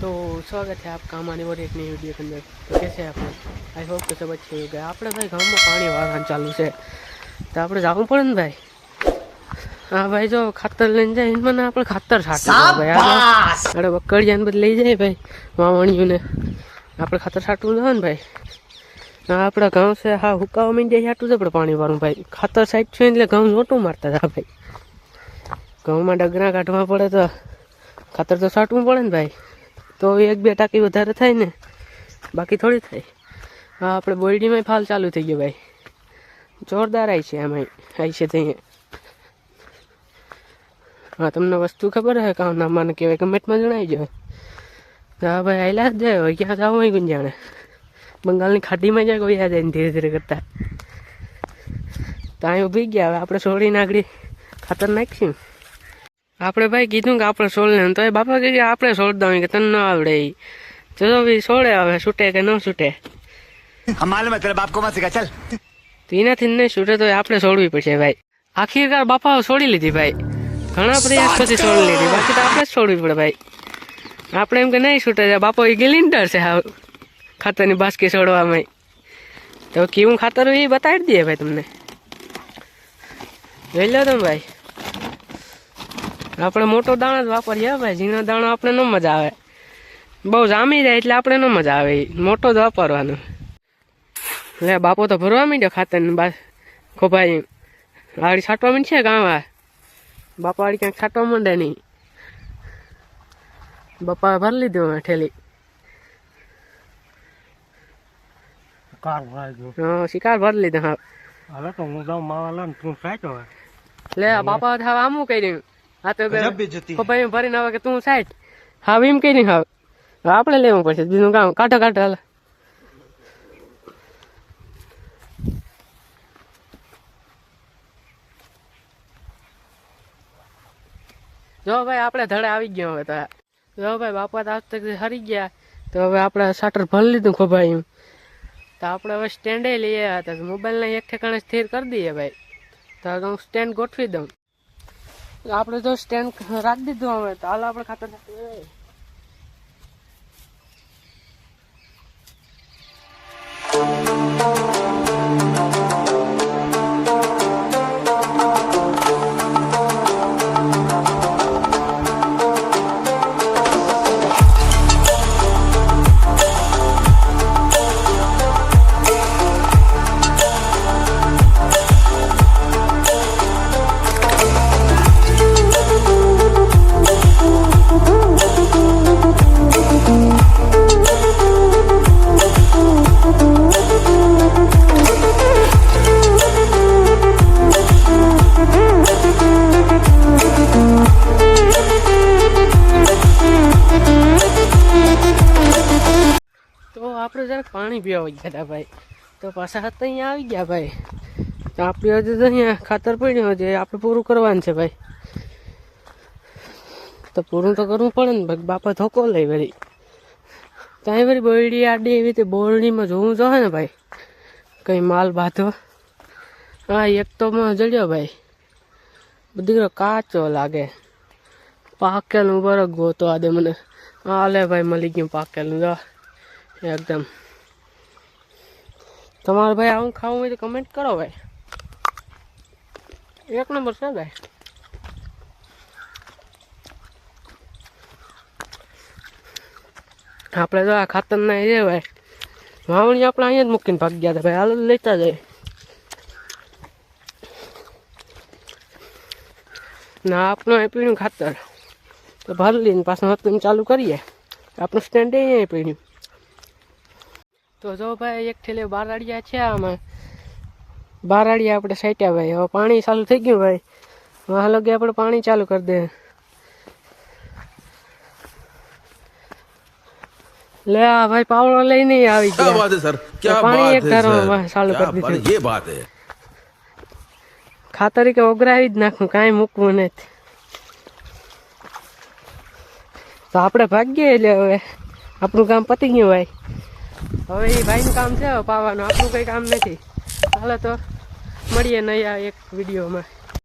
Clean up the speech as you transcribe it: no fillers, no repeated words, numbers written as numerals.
तो स्वागत है आपका हमारी और एक नई वीडियो के अंदर। तो कैसे हैं आप लोग? आई होप કે सब अच्छे हो गए। આપણે ભાઈ ગામમાં પાણી વાળવાનું ચાલુ છે તો આપણે જવું પડે ને ભાઈ। હા ભાઈ જો ખાતર લઈને જાય મને આપણે ખાતર છાંટવું ભાઈ। આપણે બકડિયાને બધું લઈ જાય ભાઈ વાવણીઓને આપણે ખાતર છાંટવું જોઈએ ને ભાઈ। હા આપણા ગામ છે હા હુકાવા માંડ્યા છાંટવું છે આપણે પાણી વાળું ભાઈ। ખાતર સાઈડ છે એટલે ઘઉં નોટું મારતા હતા ભાઈ। ઘઉંમાં ડગરા કાઢવા પડે તો ખાતર તો છાંટવું પડે ને ભાઈ। तो एक बे टाकी વધારે થાય ને બાકી થોડી થાય। હા આપણે બોયડીમાં ફાલ ચાલુ થઈ ગયો ભાઈ। જોરદાર આવી છે આમાં આવી છે ત્યાં। હા તમને વસ્તુ ખબર હે કામ નામ મને કહેવાય કમેન્ટમાં જણાવી દો। હા ભાઈ આયલા જ જાય હોય ક્યાં જાવ હોય કોણ જાણે। બંગાળની ખાડીમાં જાય કોઈ જાય ધીરે ધીરે કરતા તો અહીં ઊભી ગયા। હવે આપણે છોડીને આગળ ખાતર નાખીશું। આપણે ભાઈ કીધું કે આપણે સોળ ને તો એ બાપા કે આપણે સોળ દઉં કે તને ન આવડે ચલો ભાઈ સોળે હવે છૂટે કે ન છૂટે तेरे बाप को मत सिखा चल। તો એનાથી નહીં છૂટે તો આપણે છોડવી પડશે ભાઈ। આખીરકાર બાપા છોડી લીધી ભાઈ। ઘણા પ્રયાસ પછી છોડી લીધી બાકી તો આપણે જ છોડવી પડે ભાઈ। આપણે એમ કે નહીં છૂટે બાપા એ ગેલિન્ડર છે હા ખાતરની બાસ્કી છોડવામાં। તો કેવું ખાતર એ બતાવી દઈએ ભાઈ તમને જોઈ લો તમે ભાઈ। આપણે મોટો દાણો જ વાપરીએ ભાઈ। ઝીણો દાણો આપણે ન મજા આવે બહુ જામી જાય એટલે આપણે ન મજા આવે મોટો જ વાપરવાનો। લે બાપો તો ભરવા માંડ્યો ખાતર ને બસ ખોભાઈ આડી છાંટવા માંડશે ગામ બાપા આડી ક્યાંક છાંટવા માંડે નહીં। બાપા ભરી લીધું ઠેલી શિકાર ભરી લીધો હા। લે બાપા હવે આમું કર્યું હા તો ખોભાઈ ભરીને હવે કે તું સાઈડ હા એમ કઈ હા આપણે લેવું પડશે બીજું કામ કાંટો કાંટો હાલ। જો ભાઈ આપણે ધડે આવી ગયા હવે તો જો ભાઈ બાપા તો આજ તક હરી ગયા તો હવે આપણે શાટર ભરી લીધું ખોભાઈ તો આપણે હવે સ્ટેન્ડે લઈ આવ્યા હતા મોબાઈલને એક ઠેકાણે સ્થિર કરી દઈએ ભાઈ। તો હું સ્ટેન્ડ ગોઠવી દઉં આપણે જો સ્ટેન્ડ રાખી દીધું હવે તો હાલ આપણે ખાતર આપણે જરાક પાણી પીવા ગયા હતા ભાઈ તો પાછા હાથ અહીંયા આવી ગયા ભાઈ। તો આપણે હજુ તો અહીંયા ખાતર પડ્યું છે આપણે પૂરું કરવાનું છે ભાઈ। તો પૂરું તો કરવું પડે ને ભાઈ બાપા ધોકો લઈ વળી ત્યાં વળી બોરડી આડી એવી રીતે બોરડીમાં જોવું જોઈએ ને ભાઈ કંઈ માલ બાંધો। હા એક તો જડ્યો ભાઈ દીકરો કાચો લાગે પાકેલું બરક ગોતો આ દે મને। હા લે ભાઈ મળી ગયું પાકેલું જો एकदम। તમારે ભાઈ આવું ખાવું હોય તો કમેન્ટ કરો ભાઈ એક નંબર છે ભાઈ। આપણે તો આ ખાતર ના એ ભાઈ વાવણી આપણે અહીંયા જ મૂકીને ભાગ ગયા હતા ભાઈ હાલ લેતા જાય ના આપણું પીણું ખાતર તો ભરી લઈને પાછું ચાલુ કરીએ આપણું સ્ટેન્ડ અહીંયા પીણ્યું। તો જો ભાઈ એક ઠેલે બારાડિયા છે આમાં બારાડિયા આપણે સાટ્યા ભાઈ। હવે પાણી ચાલુ થઈ ગયું ભાઈ વહાં લગે આપણે પાણી ચાલુ કરી દે। લે આ ભાઈ પાવડો લઈને આવી ગયા પાણી એક ધારો ચાલુ કરી દીધું। ખાતર કે ઓગરાવી જ નાખું કાંઈ મૂકવું નથી તો આપણે ભાગીએ એટલે હવે આપણું કામ પતી ગયું ભાઈ। હવે એ ભાઈનું કામ છે પાવાનું આપણું કંઈ કામ નથી। હાલો તો મળીએ નયા એક વિડીયોમાં।